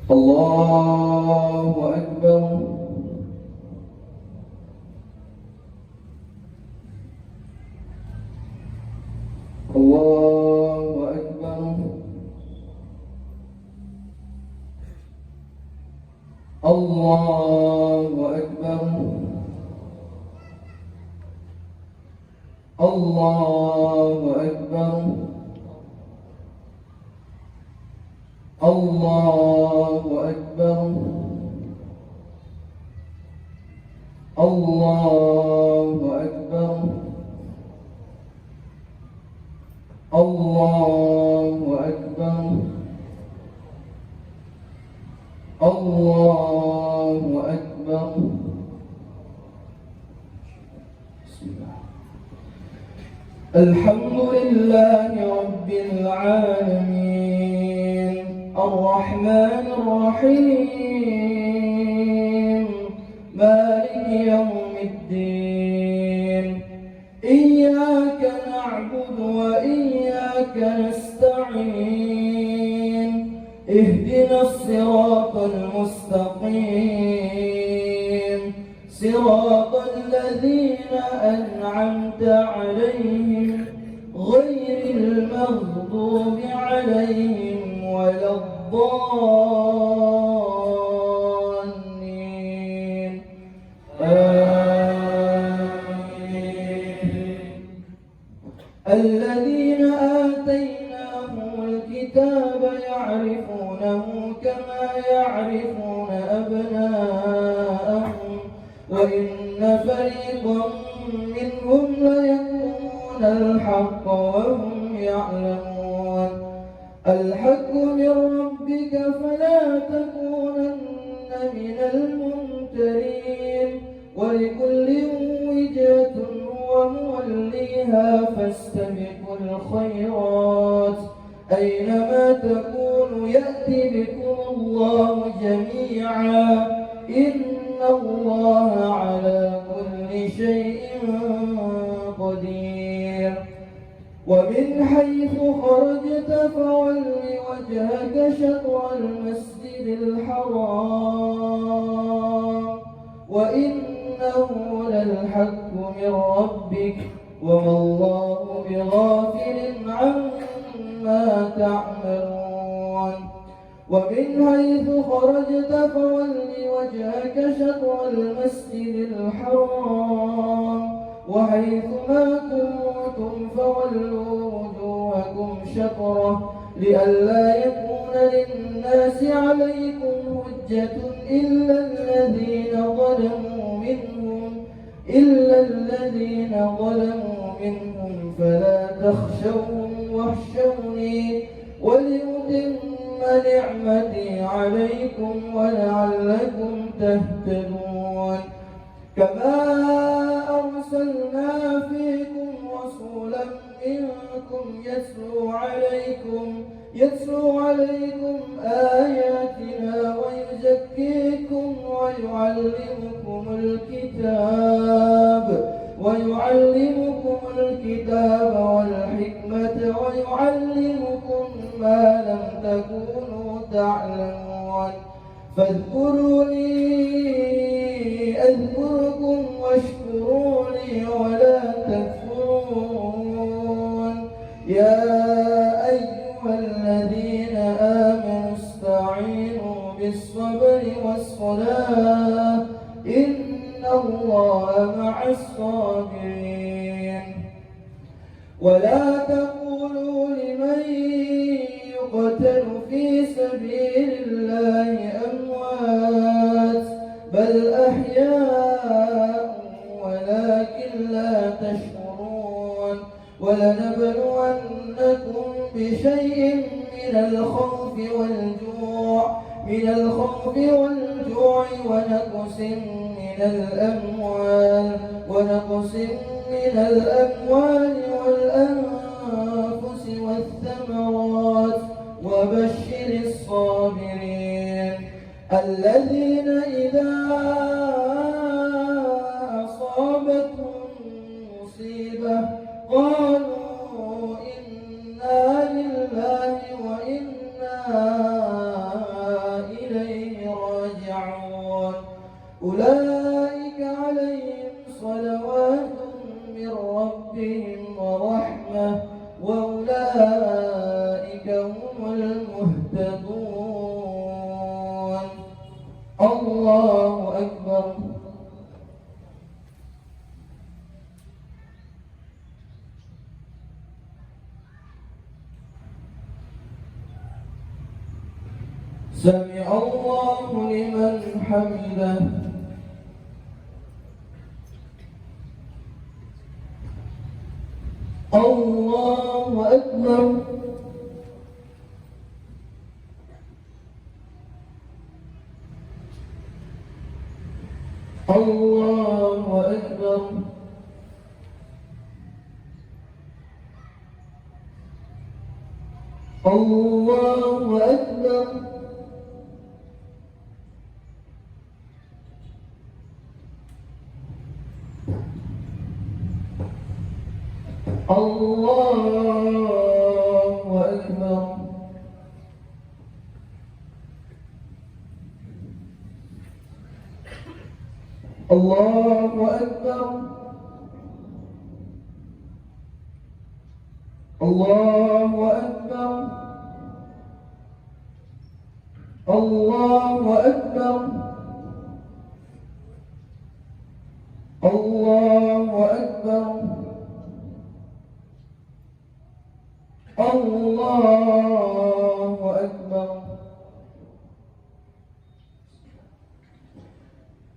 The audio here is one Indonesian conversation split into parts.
الله أكبر. الله أكبر. الله أكبر. الله أكبر. الله أكبر. الله أكبر. الله أكبر. الله أكبر. بسم الله. الحمد لله رب العالمين الرحمن الرحيم مالك يوم الدين إياك نعبد وإياك نستعين اهدنا الصراط المستقيم صراط الذين أنعمت عليهم غير المغضوب عليهم ولا الضالين آمين. الذين آتيناهم الكتاب يعرفونه كما يعرفون أبناءهم وإن فريقا منهم ليكتمون الحق وهم يعلمون. الحق من ربك فلا تكونن من الممترين. ولكل وجهة هو موليها فاستبقوا الخيرات أينما تكونوا يأتي بكم الله جميعا إن الله على كل شيء قدير. ومن حيث خرجت فول وجهك شطر المسجد الحرام وإنه للحق من ربك وما الله بغافل عما تعملون. ومن حيث خرجت فول وجهك شطر المسجد الحرام وحيث ما كنتم فولوا وجوهكم شطره لئلا يكون للناس عليكم حجة إلا الذين ظلموا منهم فلا تخشوهم واخشوني ولأتم نعمتي عليكم ولعلكم تهتدون. كما أرسلنا فيكم رسولا منكم يتلو عليكم آياتنا ويزكيكم ويعلمكم الكتاب والحكمة ويعلمكم ما لم تكونوا تعلمون. فاذكروني أذكركم واشكروا لي ولا تكفرون. يا أيها الذين آمنوا استعينوا بالصبر والصلاة إن الله مع الصابرين. ولا تقولوا لمن يقتل في سبيل الله أموات بل أحياء ولكن لا تشعرون. ولنبلونكم بشيء من الخوف والجوع ونقص من الأموال والأنفس والثمرات وبشر الصابرين الذين إذا أصابتهم مصيبة قالوا إنا لله وإنا إليه راجعون. أولئك عليهم صلوات من ربهم ورحمة وأولئك هم المهتدون. الله أكبر. سمع الله لمن حمده. الله أكبر. الله أكبر. الله أكبر. الله أكبر. الله أكبر. الله أكبر. الله أكبر. الله أكبر. الله أكبر.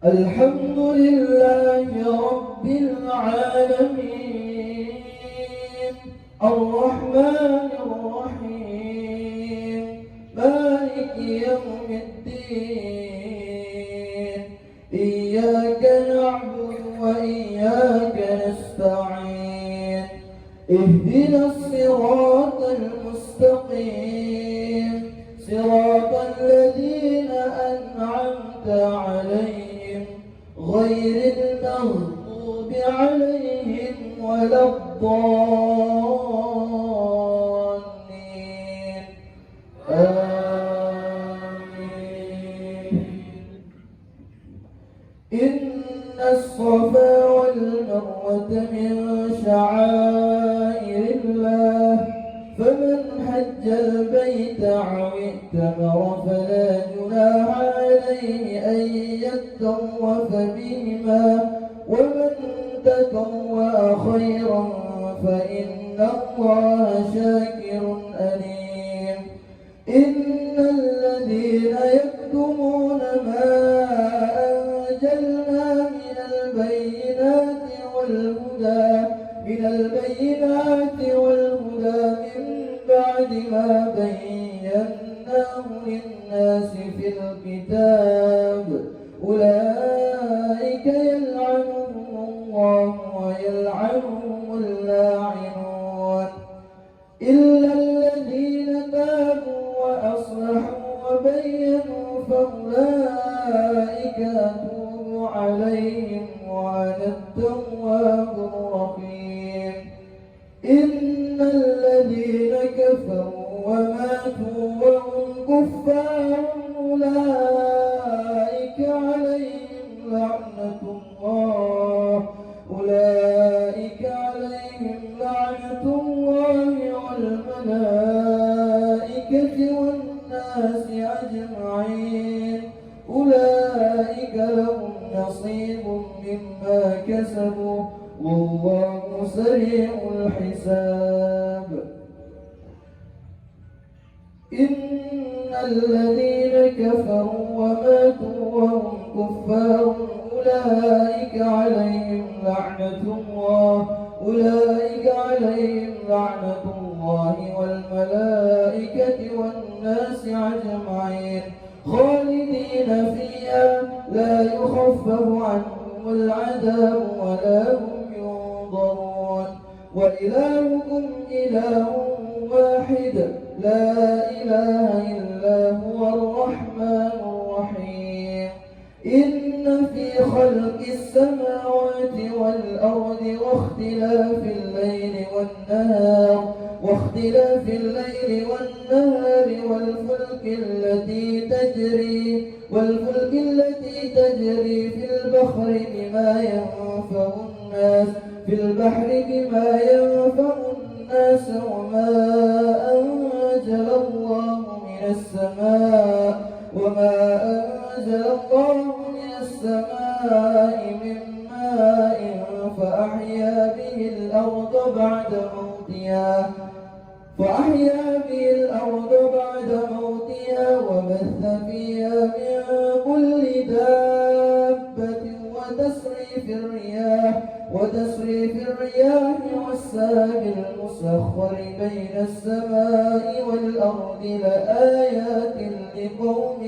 الحمد لله وإياك نستعين اهدنا الصراط المستقيم صراط الذين أنعمت عليهم غير المغضوب عليهم ولا الضالين آمين. إن الصفا والمروة من شعائر الله فمن حج البيت أو اعتمر فلا جناح عليه أن يطوف بهما ومن تطوع خيرا فإن الله شاكر أليم. إن الذين يكتمون ما أنزلنا من البينات والهدى من بعد ما بيناه للناس في الكتاب أولئك يلعنهم الله ويلعنهم اللاعنون إلا الذين تابوا وأصلحوا وبينوا فأولئك أتوب عليهم وأنا التواب الرحيم. إن الذين كفروا وماتوا وهم كفار أولئك عليهم لعنة الله والملائكة والناس أجمعين أولئك لهم نصيب مما كسبوا والله سريع الحساب. إن الذين كفروا وماتوا وهم كفار أولئك عليهم لعنة الله والملائكة والناس أجمعين خالدين فيها لا يخفف عنهم العذاب ولا هم ينظرون وإلهكم إله واحد لا إله إلا هو الرحمن الرحيم. إن في خلق السماوات والأرض واختلاف الليل والنهار والفلك التي تجري في البحر بما ينفع الناس وما أنزل الله من السماء من ماء فأحيا به الأرض بعد موتها وبث فيها من كل دابة وتصريف الرياح والسحاب المسخر بين السماء والأرض لآيات لقوم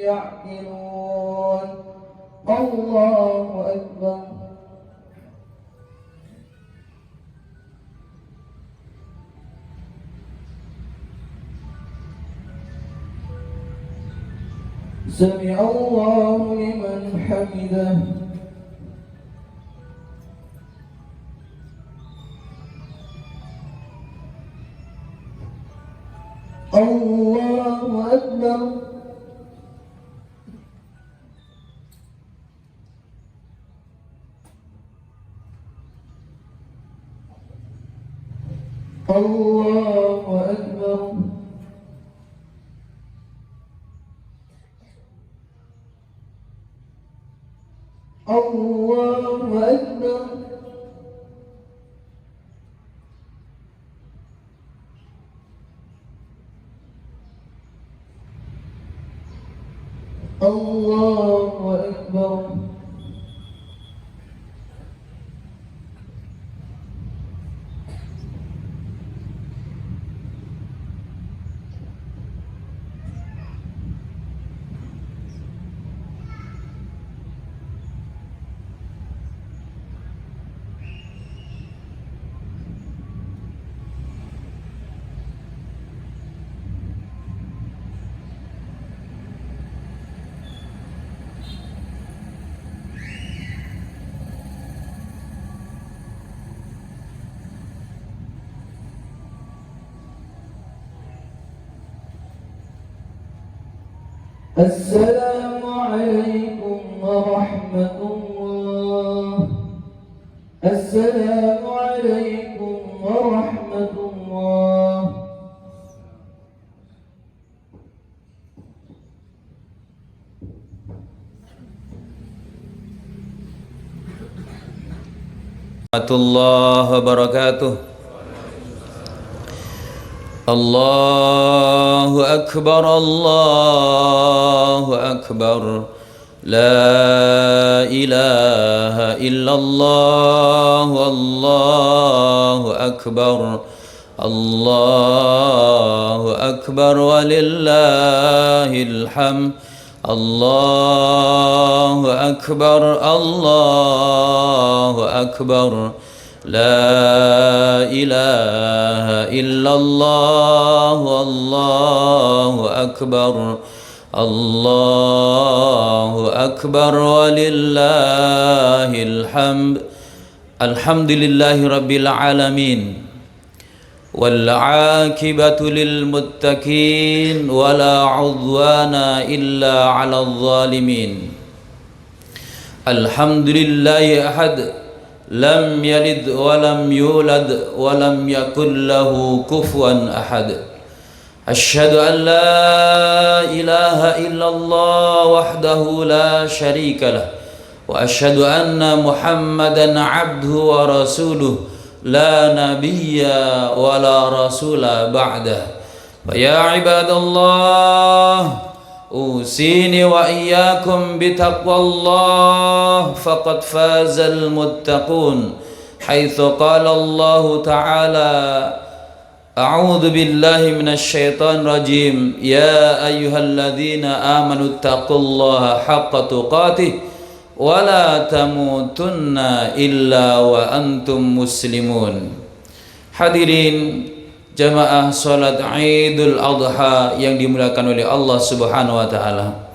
يعقلون. الله أكبر. سمع الله لمن حمده. الله أكبر. الله أكبر. الله أكبر. الله أكبر. السلام عليكم ورحمة الله. السلام عليكم ورحمة الله. Warahmatullahi wabarakatuh. Allahu akbar, Allahu akbar. La ilaha illallah, Allahu akbar. Allahu akbar walillahil hamd. Allahu akbar, Allahu akbar. La ilaha illallah, Allahu akbar. Allahu akbar walillahil hamd. Alhamdulillahi rabbil alamin. والعاقبة للمتقين ولا عدوان إلا على الظالمين. الحمد لله أحد لم يلد ولم يولد ولم يكن له كفوا أحد. أشهد أن لا إله إلا الله وحده لا شريك له وأشهد أن محمدا عبده ورسوله لا نبي ولا رسول بعده. فيا عباد الله أوصيني وإياكم بتقوى الله فقد فاز المتقون، حيث قال الله تعالى: أعوذ بالله من الشيطان الرجيم، يا أيها الذين آمنوا اتقوا الله حق تقاته wala tamutunna illa wa antum muslimun. Hadirin jamaah salat Idul Adha yang dimuliakan oleh Allah Subhanahu wa taala.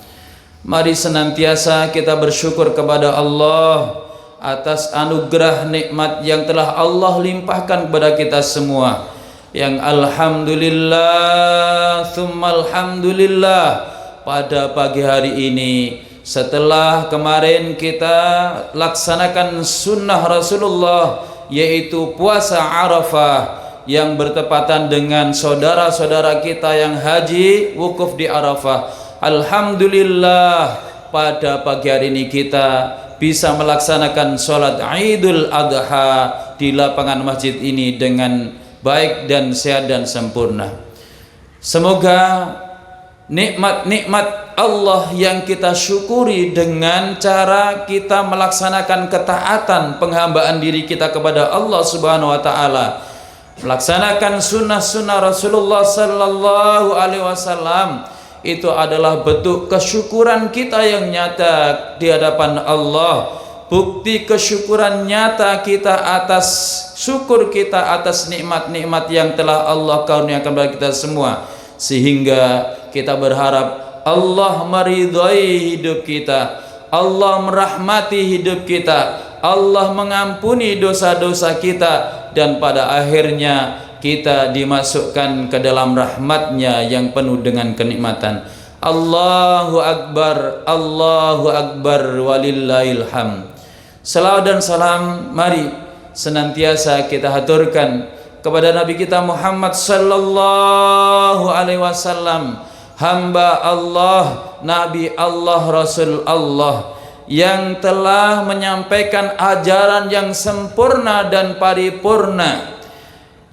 Mari senantiasa kita bersyukur kepada Allah atas anugerah nikmat yang telah Allah limpahkan kepada kita semua. Yang alhamdulillah tsumma alhamdulillah, pada pagi hari ini setelah kemarin kita laksanakan sunnah Rasulullah, yaitu puasa Arafah yang bertepatan dengan saudara-saudara kita yang haji wukuf di Arafah. Alhamdulillah, pada pagi hari ini kita bisa melaksanakan sholat Idul Adha di lapangan masjid ini dengan baik dan sehat dan sempurna. Semoga nikmat-nikmat Allah yang kita syukuri dengan cara kita melaksanakan ketaatan penghambaan diri kita kepada Allah Subhanahu wa taala, melaksanakan sunnah-sunnah Rasulullah sallallahu alaihi wasallam, itu adalah bentuk kesyukuran kita yang nyata di hadapan Allah, bukti kesyukuran nyata kita atas syukur kita atas nikmat-nikmat yang telah Allah karuniakan kepada kita semua, sehingga kita berharap Allah meridhai hidup kita, Allah merahmati hidup kita, Allah mengampuni dosa-dosa kita, dan pada akhirnya kita dimasukkan ke dalam rahmatnya yang penuh dengan kenikmatan. Allahu Akbar, Allahu Akbar walillahil hamd. Salawat dan salam mari senantiasa kita haturkan kepada Nabi kita Muhammad sallallahu alaihi wasallam, hamba Allah, Nabi Allah, Rasul Allah, yang telah menyampaikan ajaran yang sempurna dan paripurna,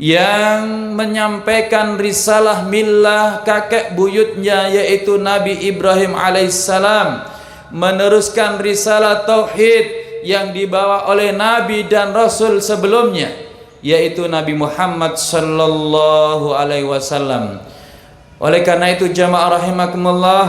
yang menyampaikan risalah millah kakek buyutnya yaitu Nabi Ibrahim alaihissalam, meneruskan risalah tauhid yang dibawa oleh Nabi dan Rasul sebelumnya yaitu Nabi Muhammad sallallahu alaihi wasallam. Oleh karena itu jamaah rahimakumullah,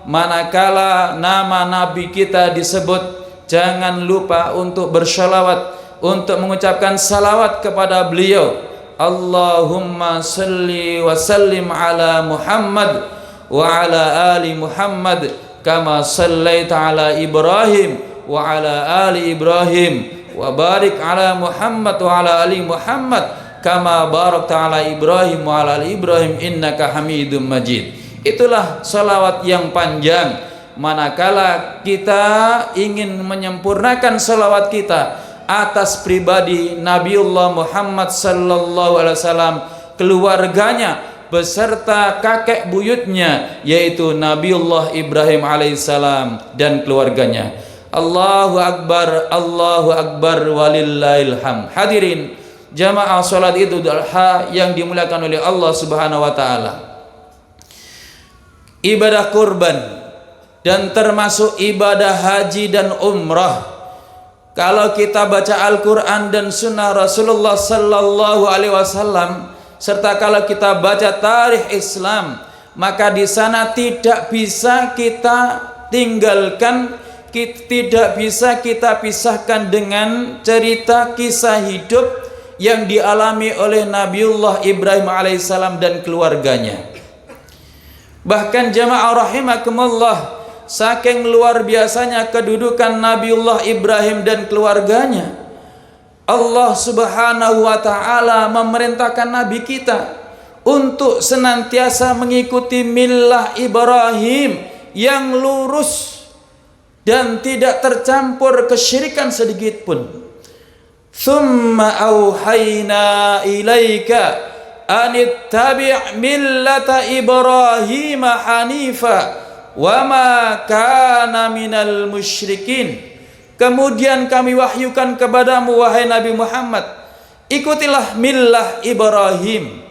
manakala nama Nabi kita disebut, jangan lupa untuk bersyalawat, untuk mengucapkan salawat kepada beliau. Allahumma salli wa sallim ala Muhammad wa ala ali Muhammad kama sallaita ala Ibrahim wa ala ali Ibrahim wa barik ala Muhammad wa ala ali Muhammad kama barakta ala Ibrahim wa ala ali Ibrahim innaka Hamidum Majid. Itulah salawat yang panjang. Manakala kita ingin menyempurnakan salawat kita atas pribadi Nabiullah Muhammad sallallahu alaihi wasallam, keluarganya beserta kakek buyutnya yaitu Nabiullah Ibrahim alaihissalam dan keluarganya. Allahu Akbar walillahil hamd. Hadirin jamaah salat Idul Adha yang dimuliakan oleh Allah Subhanahu wa taala. Ibadah kurban dan termasuk ibadah haji dan umrah. Kalau kita baca Al-Quran dan Sunnah Rasulullah Sallallahu Alaihi Wasallam, serta kalau kita baca tarikh Islam, maka di sana tidak bisa kita tinggalkan, tidak bisa kita pisahkan dengan cerita kisah hidup yang dialami oleh Nabiullah Ibrahim alaihissalam dan keluarganya. Bahkan jamaah rahimakumullah, saking luar biasanya kedudukan Nabiullah Ibrahim dan keluarganya, Allah Subhanahu wa taala memerintahkan nabi kita untuk senantiasa mengikuti millah Ibrahim yang lurus dan tidak tercampur kesyirikan sedikit pun. Tsumma auhayna ilaika anittabi' millata Ibrahim hanifa wa ma kana minal musyrikin. Kemudian kami wahyukan kepadamu wahai Nabi Muhammad, ikutilah millah Ibrahim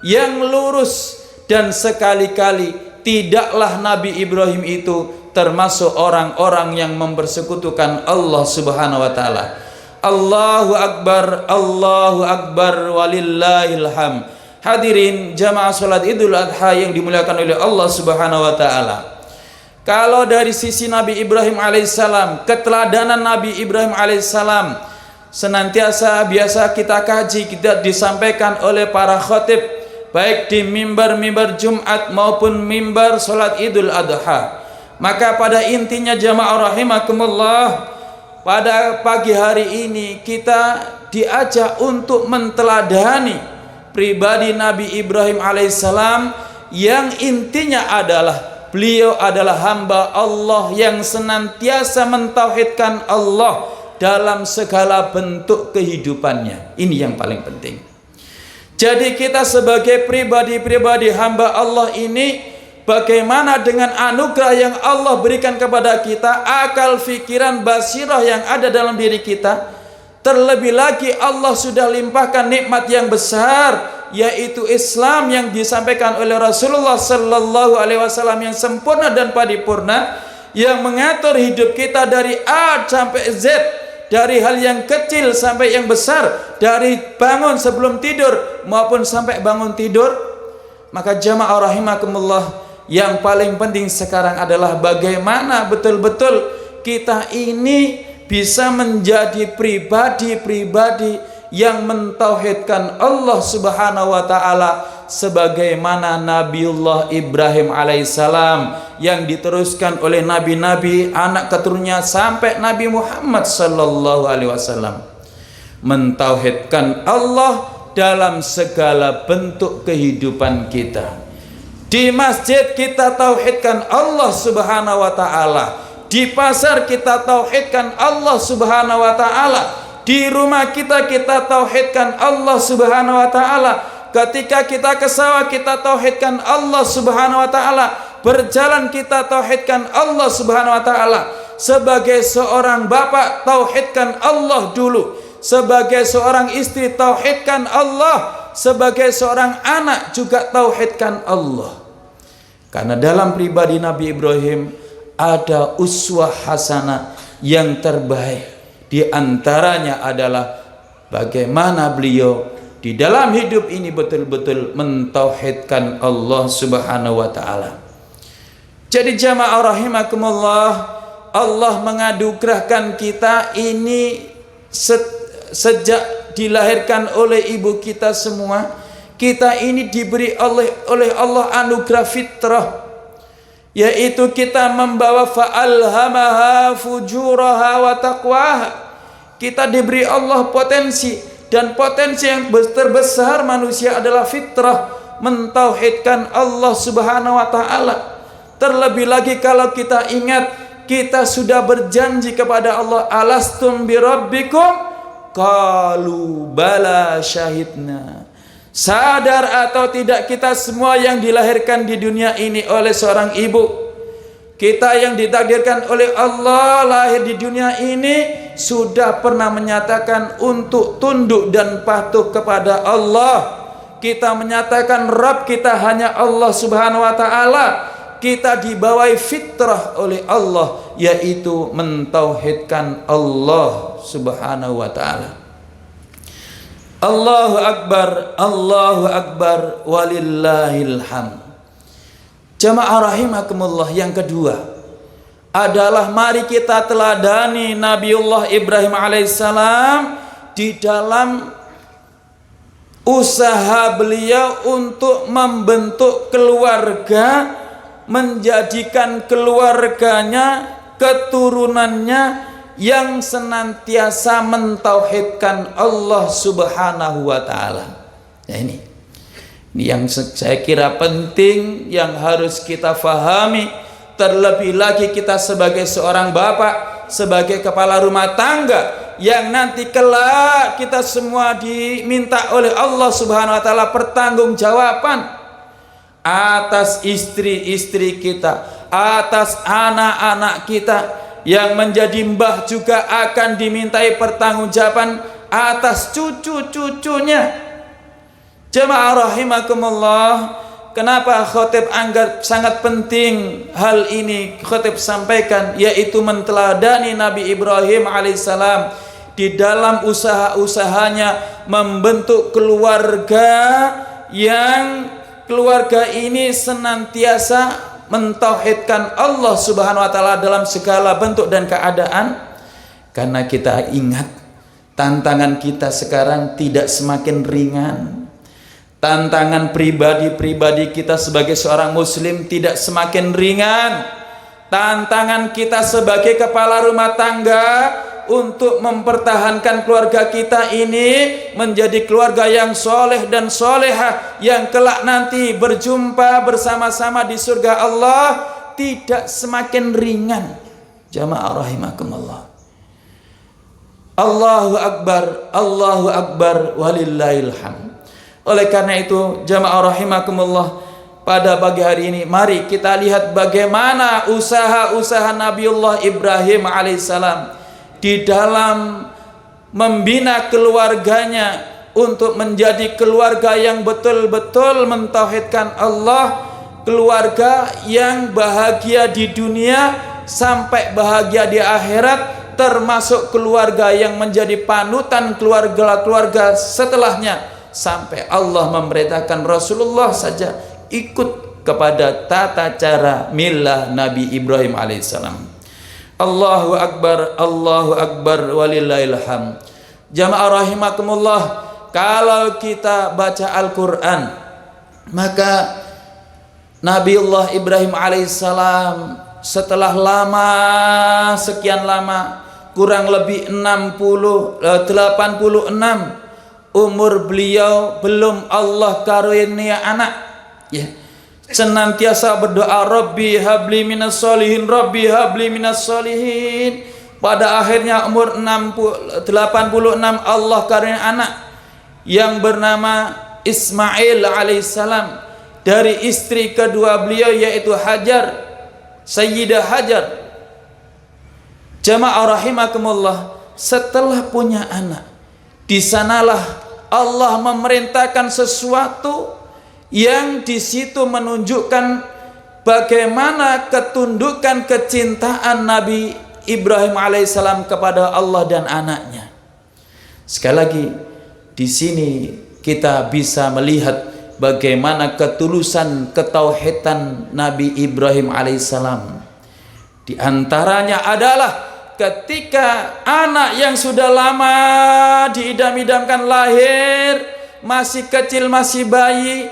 yang lurus, dan sekali-kali tidaklah Nabi Ibrahim itu termasuk orang-orang yang mempersekutukan Allah Subhanahu wa taala. Allahu Akbar walillahil hamd. Hadirin jamaah salat Idul Adha yang dimuliakan oleh Allah Subhanahu wa taala. Kalau dari sisi Nabi Ibrahim alaihissalam, keteladanan Nabi Ibrahim alaihissalam senantiasa biasa kita kaji, kita disampaikan oleh para khatib baik di mimbar-mimbar Jumat maupun mimbar salat Idul Adha. Maka pada intinya jamaah rahimakumullah, pada pagi hari ini kita diajak untuk menteladani pribadi Nabi Ibrahim alaihissalam yang intinya adalah beliau adalah hamba Allah yang senantiasa mentauhidkan Allah dalam segala bentuk kehidupannya. Ini yang paling penting. Jadi kita sebagai pribadi-pribadi hamba Allah ini, bagaimana dengan anugerah yang Allah berikan kepada kita, akal, fikiran, basirah yang ada dalam diri kita, terlebih lagi Allah sudah limpahkan nikmat yang besar, yaitu Islam yang disampaikan oleh Rasulullah Sallallahu Alaihi Wasallam yang sempurna dan paripurna, yang mengatur hidup kita dari A sampai Z, dari hal yang kecil sampai yang besar, dari bangun sebelum tidur maupun sampai bangun tidur. Maka jamaah rahimakumullah, yang paling penting sekarang adalah bagaimana betul-betul kita ini bisa menjadi pribadi-pribadi yang mentauhidkan Allah Subhanahu wa taala sebagaimana Nabiullah Ibrahim alaihissalam yang diteruskan oleh nabi-nabi anak keturunannya sampai Nabi Muhammad sallallahu alaihi wasallam. Mentauhidkan Allah dalam segala bentuk kehidupan kita. Di masjid kita tauhidkan Allah Subhanahu wa taala. Di pasar kita tauhidkan Allah Subhanahu wa taala. Di rumah kita tauhidkan Allah Subhanahu wa taala. Ketika kita ke sawah kita tauhidkan Allah Subhanahu wa taala. Berjalan kita tauhidkan Allah Subhanahu wa taala. Sebagai seorang bapak tauhidkan Allah dulu. Sebagai seorang istri tauhidkan Allah. Sebagai seorang anak juga tauhidkan Allah. Karena dalam pribadi Nabi Ibrahim ada uswah hasanah yang terbaik. Di antaranya adalah bagaimana beliau di dalam hidup ini betul-betul mentauhidkan Allah Subhanahu wa taala. Jadi jamaah rahimakumullah, Allah menganugerahkan kita ini sejak dilahirkan oleh ibu kita semua. Kita ini diberi oleh Allah anugerah fitrah, yaitu kita membawa fa'alhamaha fujuraha wa taqwaha. Kita diberi Allah potensi, dan potensi yang terbesar manusia adalah fitrah. mentauhidkan Allah Subhanahu wa taala. Terlebih lagi kalau kita ingat kita sudah berjanji kepada Allah, alastum birabbikum qalu bala syahidna. Sadar atau tidak kita semua yang dilahirkan di dunia ini oleh seorang ibu, kita yang ditakdirkan oleh Allah lahir di dunia ini sudah pernah menyatakan untuk tunduk dan patuh kepada Allah. Kita menyatakan Rabb kita hanya Allah Subhanahu wa taala. Kita dibawahi fitrah oleh Allah, yaitu mentauhidkan Allah Subhanahu wa taala. Allahu akbar walillahil hamd. Jamaah rahimakumullah, yang kedua adalah mari kita teladani Nabiullah Ibrahim alaihissalam di dalam usaha beliau untuk membentuk keluarga, menjadikan keluarganya, keturunannya yang senantiasa mentauhidkan Allah Subhanahu wa taala. Ya, ini yang saya kira penting, yang harus kita fahami. Terlebih lagi kita sebagai seorang bapak, sebagai kepala rumah tangga, yang nanti kelak kita semua diminta oleh Allah Subhanahu wa taala pertanggungjawaban atas istri-istri kita, atas anak-anak kita, yang menjadi mbah juga akan dimintai pertanggungjawaban atas cucu-cucunya. Jemaah rahimakumullah, kenapa khotib anggap sangat penting hal ini khotib sampaikan, yaitu menteladani Nabi Ibrahim alaihissalam di dalam usaha-usahanya membentuk keluarga yang keluarga ini senantiasa mentauhidkan Allah Subhanahu wa taala dalam segala bentuk dan keadaan. Karena kita ingat tantangan kita sekarang tidak semakin ringan. Tantangan pribadi-pribadi kita sebagai seorang muslim tidak semakin ringan. Tantangan kita sebagai kepala rumah tangga untuk mempertahankan keluarga kita ini menjadi keluarga yang soleh dan solehah, yang kelak nanti berjumpa bersama-sama di surga Allah, tidak semakin ringan. Jamaah rahimakumullah. Allahu akbar walillahil hamd. Oleh karena itu jamaah rahimakumullah, pada pagi hari ini mari kita lihat bagaimana usaha-usaha Nabiullah Ibrahim alaihissalam di dalam membina keluarganya untuk menjadi keluarga yang betul-betul mentauhidkan Allah, keluarga yang bahagia di dunia sampai bahagia di akhirat, termasuk keluarga yang menjadi panutan keluarga-keluarga setelahnya, sampai Allah memerintahkan Rasulullah saja ikut kepada tata cara milah Nabi Ibrahim alaihissalam. Allahu akbar walillahil hamd. Jamaah rahimakumullah, kalau kita baca Al-Qur'an, maka Nabiullah Ibrahim alaihissalam setelah sekian lama, kurang lebih 86 umur beliau, belum Allah karunia anak, ya, senantiasa berdoa, Rabbi habli minas solihin, Rabbi habli minas solihin. Pada akhirnya umur 86 Allah karunia anak yang bernama Ismail alaihissalam dari istri kedua beliau, yaitu Hajar, Sayyidah Hajar. Jamaah rahimakumullah, setelah punya anak, di sanalah Allah memerintahkan sesuatu yang di situ menunjukkan bagaimana ketundukan kecintaan Nabi Ibrahim alaihissalam kepada Allah dan anaknya. Sekali lagi, di sini kita bisa melihat bagaimana ketulusan ketauhidan Nabi Ibrahim alaihissalam. Di antaranya adalah ketika anak yang sudah lama diidam-idamkan lahir, masih kecil, masih bayi,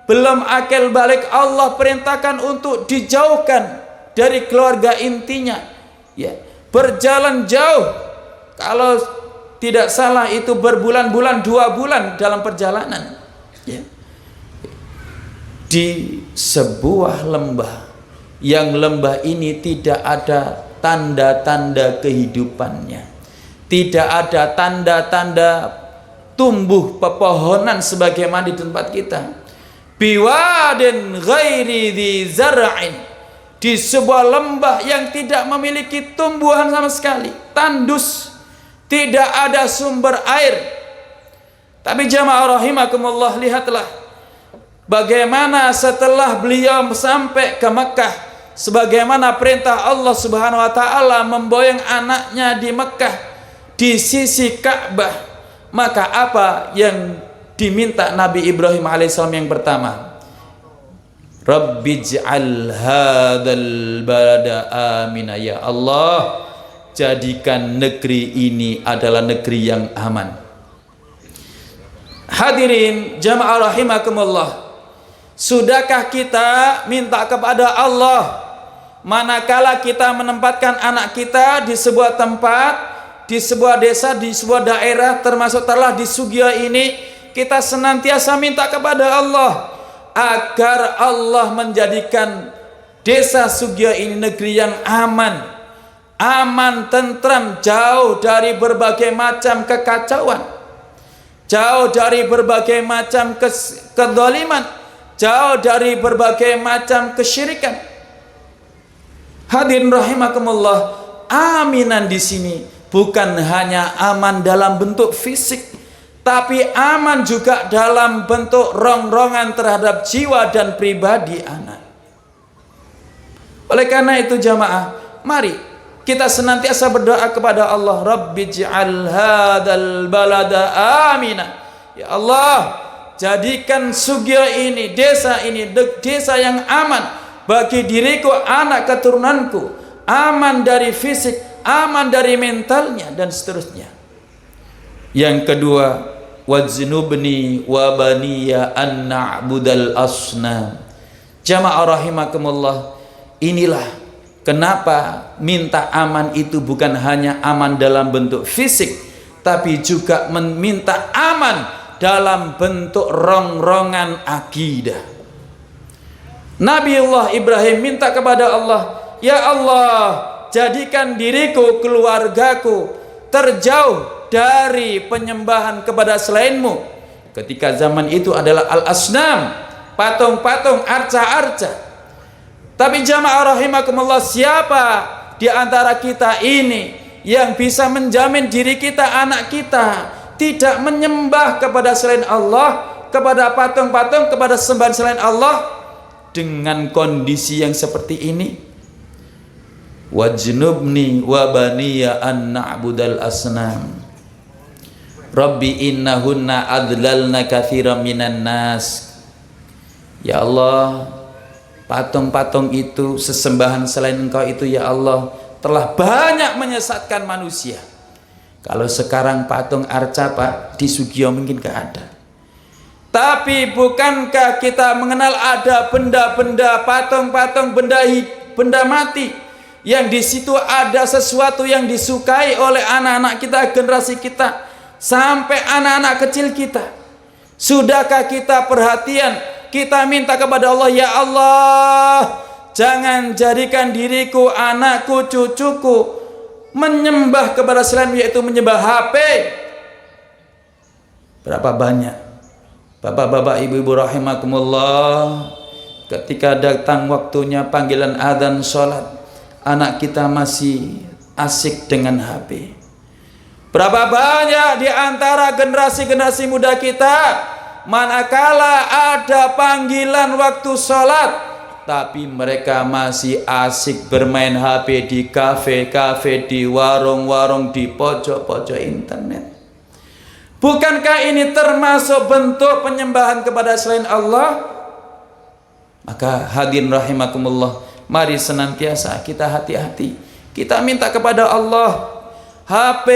belum akil balik, Allah perintahkan untuk dijauhkan dari keluarga intinya, ya, berjalan jauh. Kalau tidak salah itu berbulan-bulan, 2 bulan dalam perjalanan, ya. di sebuah lembah, yang lembah ini tidak ada tanda-tanda kehidupannya, tidak ada tanda-tanda tumbuh pepohonan sebagaimana di tempat kita. Biwadin ghairi dzi zar'in, di sebuah lembah yang tidak memiliki tumbuhan sama sekali, tandus, tidak ada sumber air. Tapi jamaah rahimakumullah, lihatlah bagaimana setelah beliau sampai ke Mekah, sebagaimana perintah Allah Subhanahu wa taala memboyong anaknya di Mekah di sisi Ka'bah, maka apa yang diminta Nabi Ibrahim alaihissalam yang pertama? Rabbij'al hadzal balada amina, ya Allah, jadikan negeri ini adalah negeri yang aman. Hadirin jamaah rahimakumullah, sudahkah kita minta kepada Allah manakala kita menempatkan anak kita di sebuah tempat, di sebuah desa, di sebuah daerah, termasuk telah di Sugio ini, kita senantiasa minta kepada Allah agar Allah menjadikan desa Sugio ini negeri yang aman, aman, tentram, jauh dari berbagai macam kekacauan, jauh dari berbagai macam kezaliman, jauh dari berbagai macam kesyirikan. Hadirin rahimakumullah, aminan di sini bukan hanya aman dalam bentuk fisik, tapi aman juga dalam bentuk rongrongan terhadap jiwa dan pribadi anak. Oleh karena itu jamaah, mari kita senantiasa berdoa kepada Allah, Rabbij'al hadzal balada amina, ya Allah, jadikan Sugio ini, desa ini, desa yang aman bagi diriku, anak keturunanku, aman dari fisik, aman dari mentalnya, dan seterusnya. Yang kedua, wajnubni wa baniya an na'budal asnam. Jamaah rahimakumullah, inilah kenapa minta aman itu bukan hanya aman dalam bentuk fisik, tapi juga meminta aman dalam bentuk rongrongan akidah. Nabiullah Ibrahim minta kepada Allah, ya Allah, jadikan diriku, keluargaku terjauh dari penyembahan kepada selainmu. Ketika zaman itu adalah al-asnam, patung-patung, arca-arca. Tapi jamaah rahimakumullah, siapa di antara kita ini yang bisa menjamin diri kita, anak kita tidak menyembah kepada selain Allah, kepada patung-patung, kepada sembahan selain Allah dengan kondisi yang seperti ini? Wajnubni wa baniya an na'budal asnam. Rabbi innahunna adlalna katsiran minan nas. Ya Allah, patung-patung itu, sesembahan selain Engkau itu, ya Allah, telah banyak menyesatkan manusia. Kalau sekarang patung arca, Pak, di Sugio mungkin gak ada. Tapi bukankah kita mengenal ada benda-benda, patung-patung, benda mati, yang di situ ada sesuatu yang disukai oleh anak-anak kita, generasi kita, sampai anak-anak kecil kita? Sudahkah kita perhatian, kita minta kepada Allah, ya Allah, jangan jadikan diriku, anakku, cucuku menyembah kepada selain, yaitu menyembah HP. Berapa banyak bapak-bapak, ibu-ibu rahimakumullah, ketika datang waktunya panggilan adzan sholat, anak kita masih asik dengan HP. Berapa banyak di antara generasi-generasi muda kita, manakala ada panggilan waktu sholat, tapi mereka masih asik bermain HP di kafe-kafe, di warung-warung, di pojok-pojok internet. Bukankah ini termasuk bentuk penyembahan kepada selain Allah? Maka hadirin rahimakumullah, mari senantiasa kita hati-hati. Kita minta kepada Allah, HP,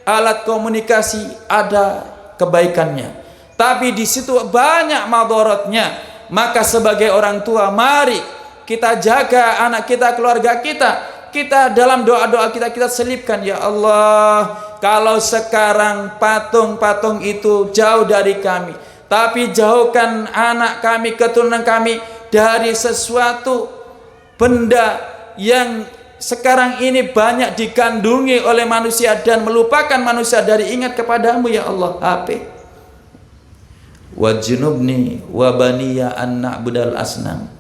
alat komunikasi ada kebaikannya, tapi di situ banyak madaratnya. Maka sebagai orang tua, mari kita jaga anak kita, keluarga kita. Kita dalam doa-doa kita selipkan, ya Allah, kalau sekarang patung-patung itu jauh dari kami, tapi jauhkan anak kami, keturunan kami dari sesuatu benda yang sekarang ini banyak digandungi oleh manusia dan melupakan manusia dari ingat kepadamu ya Allah. HP. Wajnubni wa baniya an na'budal asnam.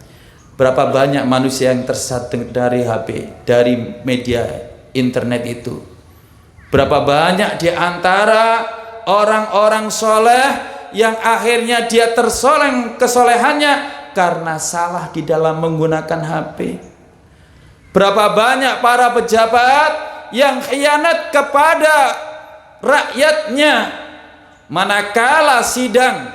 Berapa banyak manusia yang tersesat dari HP, dari media internet itu. Berapa banyak di antara orang-orang soleh yang akhirnya dia tersoleng kesolehannya karena salah di dalam menggunakan HP. Berapa banyak para pejabat yang khianat kepada rakyatnya manakala sidang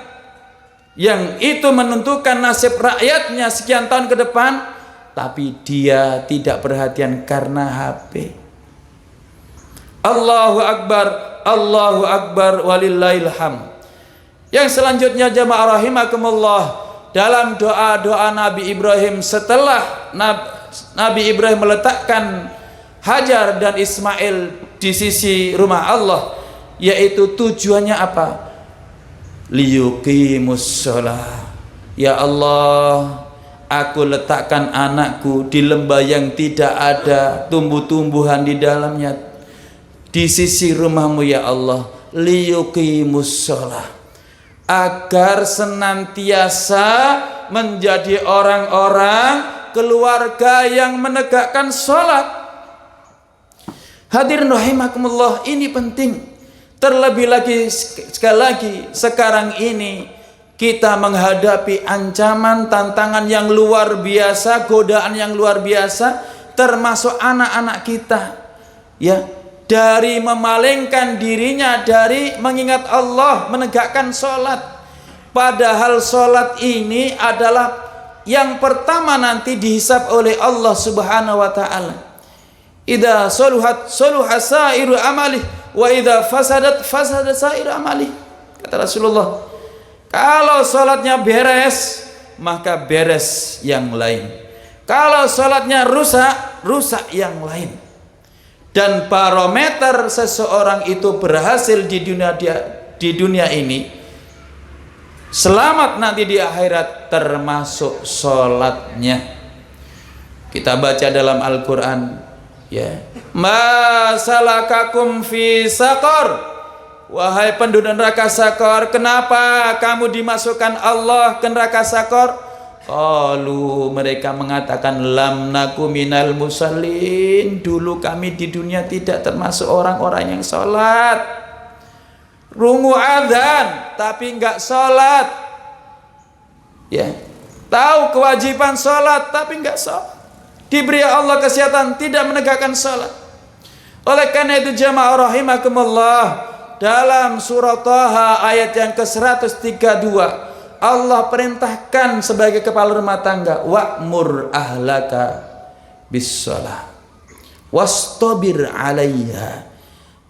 yang itu menentukan nasib rakyatnya sekian tahun ke depan, tapi dia tidak perhatian karena HP. Allahu Akbar walillahil hamd. Yang selanjutnya jamaah rahimakumullah, dalam doa-doa Nabi Ibrahim setelah Nabi Ibrahim meletakkan Hajar dan Ismail di sisi rumah Allah, yaitu tujuannya apa? Liyuqimus shalah. Ya Allah, aku letakkan anakku di lembah yang tidak ada tumbuh-tumbuhan di dalamnya di sisi rumahmu ya Allah. Liyuqimus shalah, agar senantiasa menjadi orang-orang keluarga yang menegakkan sholat. Hadirin rahimakumullah, ini penting. Terlebih lagi, sekali lagi, sekarang ini kita menghadapi ancaman, tantangan yang luar biasa, godaan yang luar biasa, termasuk anak-anak kita, ya, dari memalingkan dirinya dari mengingat Allah, menegakkan sholat. Padahal sholat ini adalah yang pertama nanti dihisab oleh Allah Subhanahu wa ta'ala. Idza saluhat saluha sairu amalih wa idza fasadat fasada sairu amalih. Kata Rasulullah, kalau salatnya beres maka beres yang lain. Kalau salatnya rusak, rusak yang lain. Dan barometer seseorang itu berhasil di dunia ini, selamat nanti di akhirat, termasuk sholatnya. Kita baca dalam Al-Quran, ya, ma salakakum fi saqar, wahai penduduk neraka Sakor, kenapa kamu dimasukkan Allah ke neraka Sakor? Qalu, mereka mengatakan, lam naku minal musallin, dulu kami di dunia tidak termasuk orang-orang yang sholat. Rungu adzan tapi enggak sholat, ya, tahu kewajiban sholat tapi enggak sholat, diberi Allah kesehatan tidak menegakkan sholat. Oleh karena itu jamaah rahimakumullah, dalam surah Thaha ayat yang ke-132 Allah perintahkan sebagai kepala rumah tangga, wa'mur ahlaka bis-shalah wastabir 'alaiha.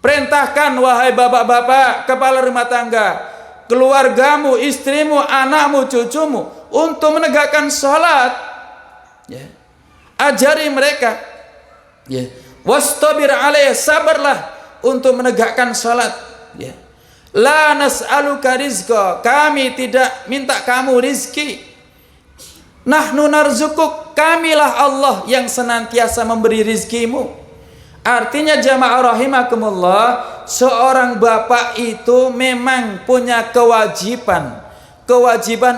Perintahkan wahai bapak-bapak, kepala rumah tangga, keluargamu, istrimu, anakmu, cucumu untuk menegakkan sholat, ya. Ajari mereka, ya. Wastabir 'alaiha, sabarlah untuk menegakkan sholat, ya. La nas'aluka rizqa, kami tidak minta kamu rizki. Nahnu narzukuk, kamilah Allah yang senantiasa memberi rizkimu. Artinya jamaah rahimakumullah, seorang bapak itu memang punya kewajiban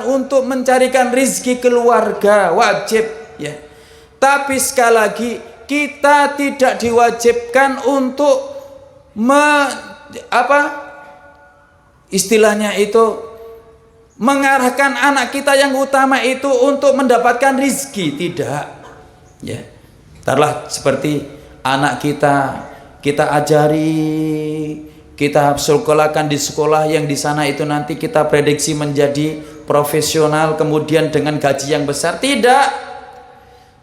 untuk mencarikan rizki keluarga, wajib, ya. Tapi sekali lagi, kita tidak diwajibkan untuk istilahnya itu mengarahkan anak kita yang utama itu untuk mendapatkan rizki, tidak, ya. Taruhlah seperti anak kita ajari, kita sekolahkan di sekolah yang di sana itu nanti kita prediksi menjadi profesional kemudian dengan gaji yang besar, tidak.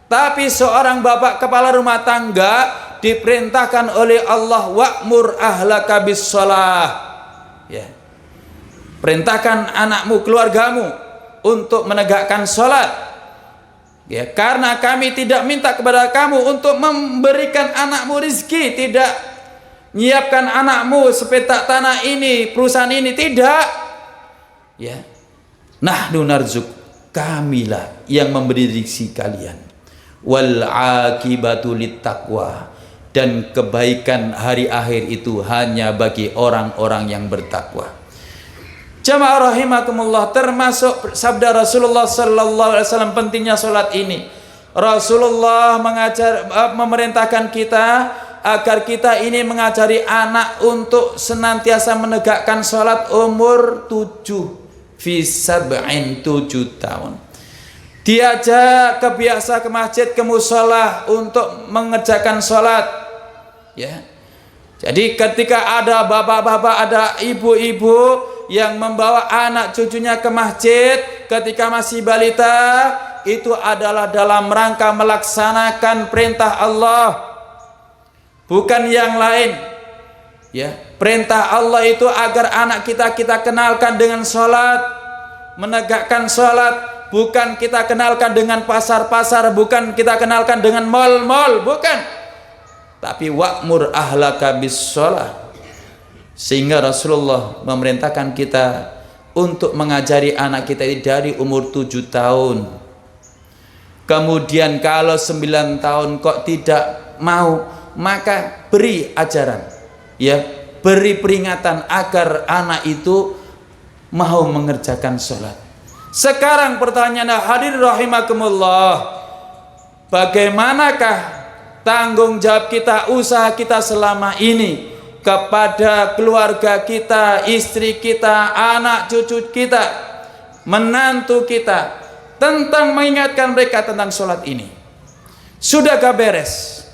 Tapi seorang bapak kepala rumah tangga diperintahkan oleh Allah, wa'mur ahlaka bis-shalah, ya. Perintahkan anakmu, keluargamu untuk menegakkan sholat, ya, karena kami tidak minta kepada kamu untuk memberikan anakmu rizki, tidak menyiapkan anakmu sepetak tanah ini, perusahaan ini, tidak, ya. Nahnu narzuk, kamilah yang memberi rezeki kalian. Wal akibatu littaqwa, dan kebaikan hari akhir itu hanya bagi orang-orang yang bertakwa. Jamaah rahimakumullah, termasuk sabda Rasulullah sallallahu alaihi wasallam pentingnya salat ini. Rasulullah memerintahkan kita agar kita ini mengajari anak untuk senantiasa menegakkan salat umur 7 tahun. Diajak kebiasa ke masjid, ke musola untuk mengerjakan sholat, ya. Jadi ketika ada bapak-bapak, ada ibu-ibu yang membawa anak cucunya ke masjid ketika masih balita, itu adalah dalam rangka melaksanakan perintah Allah, bukan yang lain, ya. Perintah Allah itu agar anak kita kenalkan dengan sholat, menegakkan sholat. Bukan kita kenalkan dengan pasar-pasar, bukan kita kenalkan dengan mal-mal, bukan. Tapi wa'mur ahlaka bis-shalah. Sehingga Rasulullah memerintahkan kita untuk mengajari anak kita dari umur 7 tahun. Kemudian kalau 9 tahun kok tidak mau, maka beri ajaran, ya, beri peringatan agar anak itu mau mengerjakan sholat. Sekarang pertanyaannya, hadirin rahimakumullah, bagaimanakah tanggung jawab kita, usaha kita selama ini kepada keluarga kita, istri kita, anak cucu kita, menantu kita, tentang mengingatkan mereka tentang sholat ini? Sudahkah beres?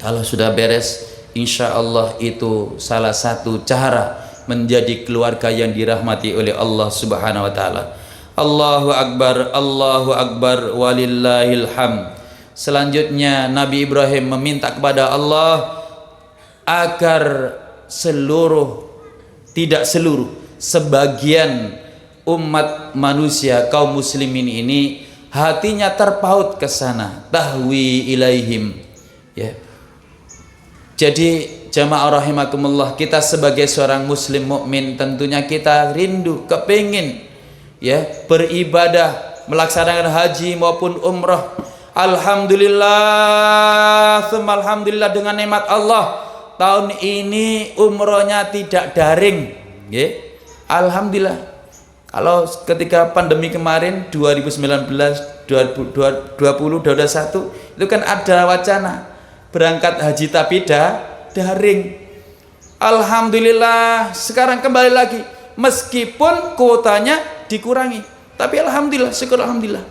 Kalau sudah beres, insya Allah itu salah satu cara menjadi keluarga yang dirahmati oleh Allah Subhanahu wa Ta'ala. Allahu Akbar, walillahil hamd. Selanjutnya Nabi Ibrahim meminta kepada Allah agar sebagian umat manusia, kaum muslimin ini hatinya terpaut ke sana, tahwi ilaihim, ya. Jadi jamaah rahimakumullah, kita sebagai seorang muslim mukmin tentunya kita rindu, kepingin, ya, beribadah, melaksanakan haji maupun umrah. Alhamdulillah, alhamdulillah, dengan nikmat Allah tahun ini umrohnya tidak daring, ya. Alhamdulillah. Kalau ketika pandemi kemarin 2019, 2021 itu kan ada wacana berangkat haji tapi daring. Alhamdulillah, sekarang kembali lagi meskipun kuotanya dikurangi, tapi alhamdulillah, syukur alhamdulillah.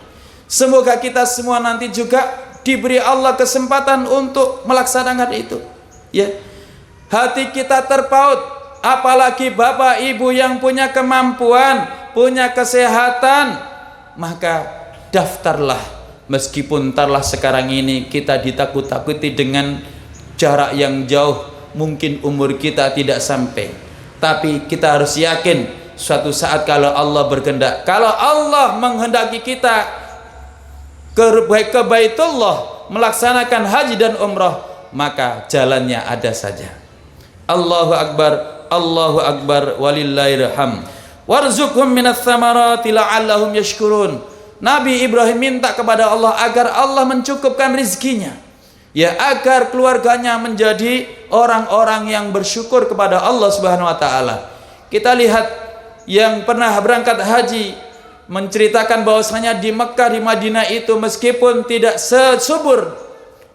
Semoga kita semua nanti juga diberi Allah kesempatan untuk melaksanakan itu, ya. Hati kita terpaut, apalagi bapak ibu yang punya kemampuan, punya kesehatan, maka daftarlah. Meskipun tarlah sekarang ini kita ditakut-takuti dengan jarak yang jauh, mungkin umur kita tidak sampai, tapi kita harus yakin suatu saat kalau Allah berkehendak, kalau Allah menghendaki kita ke Baitullah melaksanakan haji dan umrah, maka jalannya ada saja. Allahu Akbar, walillahirham. Warzuqhum minats tsamarati la'allahum yashkurun. Nabi Ibrahim minta kepada Allah agar Allah mencukupkan rizkinya, ya, agar keluarganya menjadi orang-orang yang bersyukur kepada Allah Subhanahu wa Ta'ala. Kita lihat yang pernah berangkat haji menceritakan bahwasanya di Mekah, di Madinah itu meskipun tidak sesubur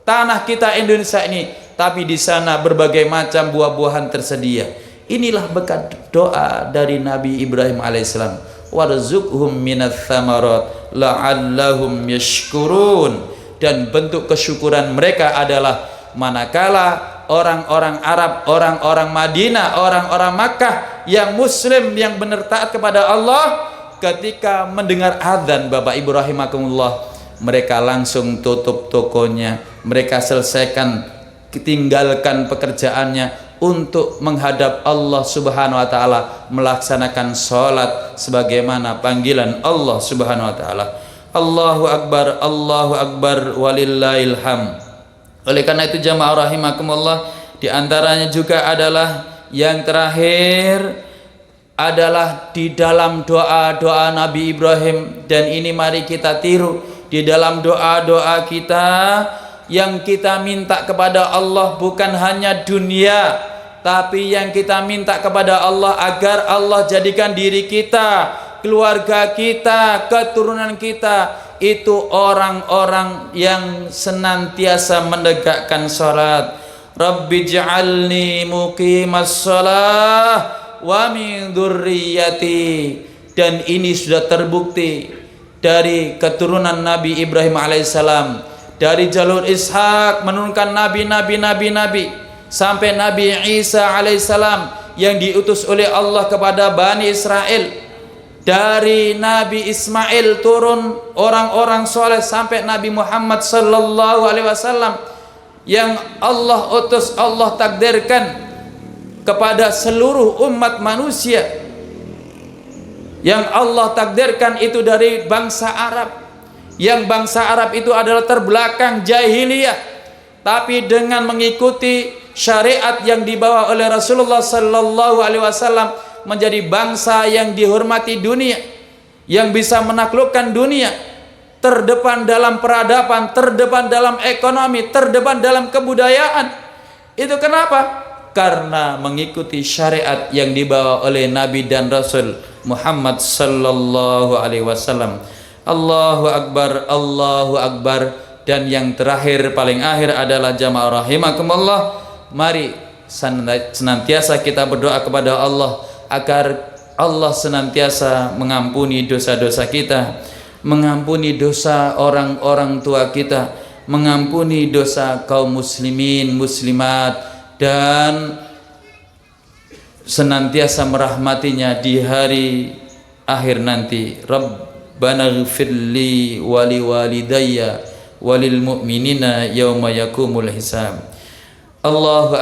tanah kita Indonesia ini, tapi di sana berbagai macam buah-buahan tersedia. Inilah berkat doa dari Nabi Ibrahim alaihissalam. Warzuqhum minats tsamarat la'allahum yashkurun. Dan bentuk kesyukuran mereka adalah manakala orang-orang Arab, orang-orang Madinah, orang-orang Makkah yang muslim, yang benar taat kepada Allah, ketika mendengar adzan, Bapak Ibu rahimakumullah, mereka langsung tutup tokonya, mereka selesaikan, tinggalkan pekerjaannya untuk menghadap Allah Subhanahu wa Ta'ala, melaksanakan sholat sebagaimana panggilan Allah Subhanahu wa Ta'ala. Allahu Akbar, walillahil hamd. Oleh karena itu jamaah rahimakumullah, di antaranya juga adalah yang terakhir adalah di dalam doa-doa Nabi Ibrahim, dan ini mari kita tiru di dalam doa-doa kita. Yang kita minta kepada Allah bukan hanya dunia, tapi yang kita minta kepada Allah agar Allah jadikan diri kita, keluarga kita, keturunan kita itu orang-orang yang senantiasa menegakkan salat. Rabbi ij'alni muqimas shalah wa min dzurriyyati. Dan ini sudah terbukti dari keturunan Nabi Ibrahim alaihissalam. Dari jalur Ishak menurunkan nabi sampai Nabi Isa alaihissalam yang diutus oleh Allah kepada Bani Israel. Dari Nabi Ismail turun orang-orang soleh sampai Nabi Muhammad sallallahu alaihi wasallam yang Allah utus, Allah takdirkan kepada seluruh umat manusia, yang Allah takdirkan itu dari bangsa Arab. Yang bangsa Arab itu adalah terbelakang jahiliyah, tapi dengan mengikuti syariat yang dibawa oleh Rasulullah sallallahu alaihi wasallam menjadi bangsa yang dihormati dunia, yang bisa menaklukkan dunia, terdepan dalam peradaban, terdepan dalam ekonomi, terdepan dalam kebudayaan. Itu kenapa? Karena mengikuti syariat yang dibawa oleh Nabi dan Rasul Muhammad sallallahu alaihi wasallam. Allahu Akbar, Allahu Akbar. Dan yang terakhir paling akhir adalah jamaah rahimakumullah, mari senantiasa kita berdoa kepada Allah agar Allah senantiasa mengampuni dosa-dosa kita, mengampuni dosa orang-orang tua kita, mengampuni dosa kaum muslimin muslimat, dan senantiasa merahmatinya di hari akhir nanti. Rabbana ghfirli wali walidayya walil mu'minina yawma yakumul hisab. Allahu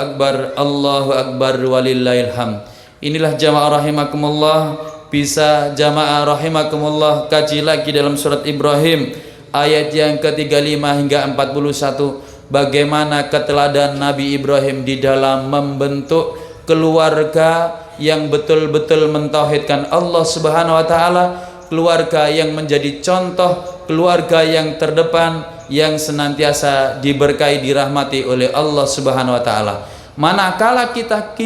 Akbar walillahil hamd. Inilah jamaah rahimakumullah, bisa jamaah rahimakumullah kaji lagi dalam surat Ibrahim ayat yang ke-35 hingga 41, bagaimana keteladan Nabi Ibrahim di dalam membentuk keluarga yang betul-betul mentauhidkan Allah Subhanahu wa taala, keluarga yang menjadi contoh, keluarga yang terdepan, yang senantiasa diberkahi, dirahmati oleh Allah Subhanahu wa taala. Manakala kita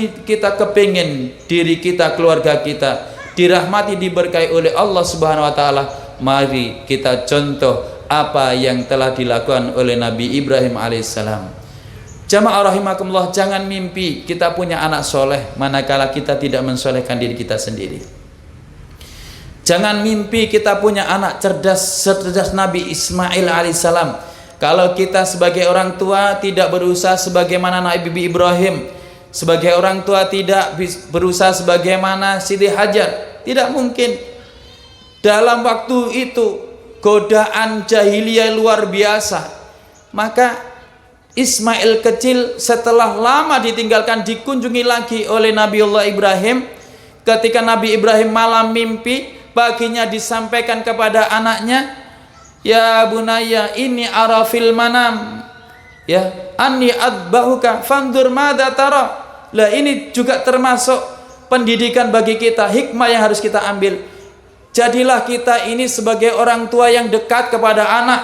kepingin diri kita, keluarga kita dirahmati, diberkahi oleh Allah Subhanahu wa taala, mari kita contoh apa yang telah dilakukan oleh Nabi Ibrahim alaihissalam. Jamaah rahimakumullah, jangan mimpi kita punya anak soleh manakala kita tidak mensolehkan diri kita sendiri. Jangan mimpi kita punya anak cerdas Nabi Ismail alaihissalam kalau kita sebagai orang tua tidak berusaha sebagaimana Nabi Ibrahim, sebagai orang tua tidak berusaha sebagaimana Siti Hajar. Tidak mungkin. Dalam waktu itu godaan jahiliyah luar biasa, maka Ismail kecil setelah lama ditinggalkan dikunjungi lagi oleh Nabiullah Ibrahim. Ketika Nabi Ibrahim malam mimpi, paginya disampaikan kepada anaknya, ya bunayya ini arafil manam ya anni adbahuka fandur madza tara. Lah ini juga termasuk pendidikan bagi kita, hikmah yang harus kita ambil. Jadilah kita ini sebagai orang tua yang dekat kepada anak.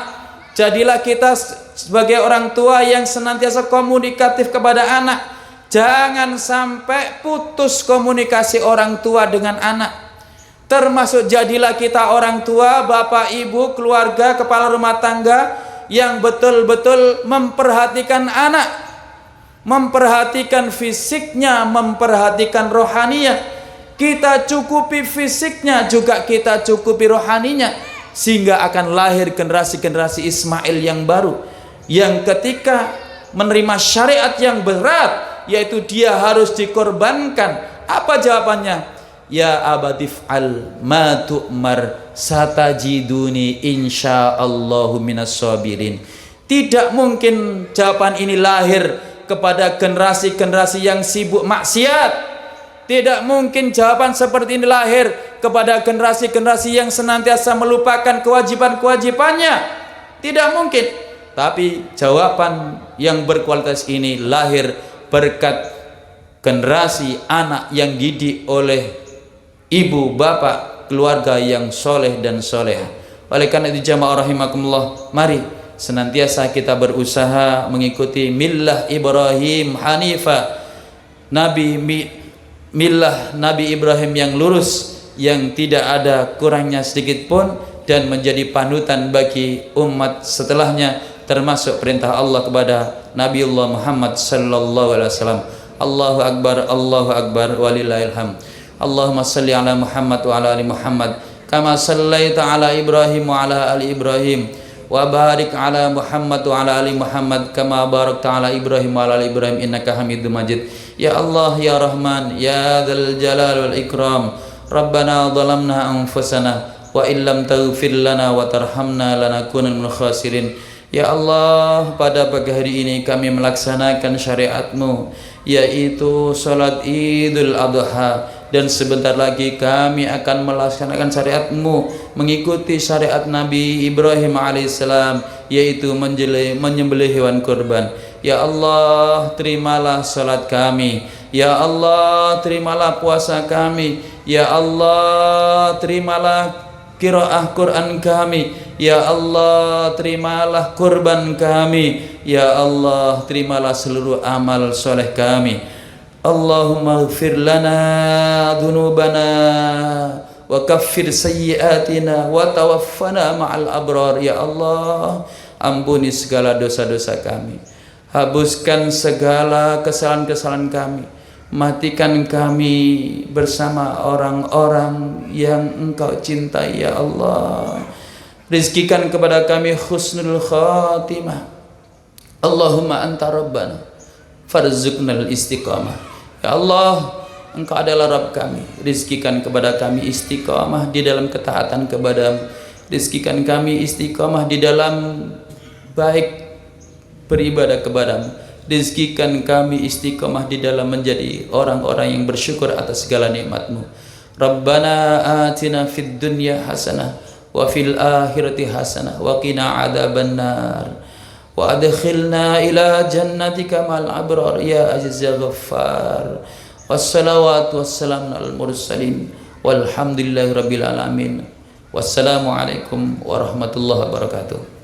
Jadilah kita sebagai orang tua yang senantiasa komunikatif kepada anak. Jangan sampai putus komunikasi orang tua dengan anak. Termasuk jadilah kita orang tua, bapak, ibu, keluarga, kepala rumah tangga yang betul-betul memperhatikan anak, memperhatikan fisiknya, memperhatikan rohaninya. Kita cukupi fisiknya, juga kita cukupi rohaninya, sehingga akan lahir generasi-generasi Ismail yang baru, yang ketika menerima syariat yang berat, yaitu dia harus dikorbankan. Apa jawabannya? Ya abatif al ma tu'mar satajiduni insyaallahu minas sabirin. Tidak mungkin jawaban ini lahir kepada generasi-generasi yang sibuk maksiat. Tidak mungkin jawaban seperti ini lahir kepada generasi-generasi yang senantiasa melupakan kewajiban-kewajibannya. Tidak mungkin. Tapi jawaban yang berkualitas ini lahir berkat generasi anak yang didik oleh ibu, bapak, keluarga yang soleh dan solehah. Oleh karena itu jamaah rahimakumullah, mari senantiasa kita berusaha mengikuti millah Ibrahim Hanifa, millah Nabi Ibrahim yang lurus, yang tidak ada kurangnya sedikit pun, dan menjadi panutan bagi umat setelahnya, termasuk perintah Allah kepada Nabiullah Muhammad sallallahu alaihi wasallam. Allahu akbar walillahil hamd. Allahumma salli ala Muhammad wa ala ali Muhammad kama sallaita ala Ibrahim wa ala ali Ibrahim, wa barik ala Muhammad wa ala ali Muhammad kama barakta ala Ibrahim wa ala ali Ibrahim innaka Hamidum Majid. Ya Allah ya Rahman ya dzal jalal wal ikram, Rabbana zalamna anfusana wa illam taghfir lana wa tarhamna lanakunanna minal khasirin. Ya Allah, pada pagi hari ini kami melaksanakan syariat-Mu, yaitu salat Idul Adha, dan sebentar lagi kami akan melaksanakan syariat-Mu, mengikuti syariat Nabi Ibrahim alaihissalam, yaitu menyembelih hewan kurban. Ya Allah, terimalah salat kami. Ya Allah, terimalah puasa kami. Ya Allah, terimalah qiraah Quran kami. Ya Allah, terimalah kurban kami. Ya Allah, terimalah seluruh amal soleh kami. Allahumma ighfir lana dhunubana wa kaffir sayyiatina wa tawaffana ma'al abrar. Ya Allah, ampuni segala dosa-dosa kami, hapuskan segala kesalahan-kesalahan kami, matikan kami bersama orang-orang yang Engkau cintai. Ya Allah, rizkikan kepada kami husnul khatimah. Allahumma anta rabbana farzuqnal istiqamah. Ya Allah, Engkau adalah Rabb kami, rizkikan kepada kami istiqamah di dalam ketaatan kepadamu, rizkikan kami istiqamah di dalam baik beribadah kepadamu, rizkikan kami istiqamah di dalam menjadi orang-orang yang bersyukur atas segala nikmat-Mu. Rabbana atina fid dunya hasanah wa fil akhirati hasanah wa qina adzabannar wa adkhilna ila jannatika mal abrar ya aziz ya ghaffar. Wassalawatu wassalamu alal mursalin walhamdulillahi rabbil alamin. Wassalamu alaikum warahmatullahi wabarakatuh.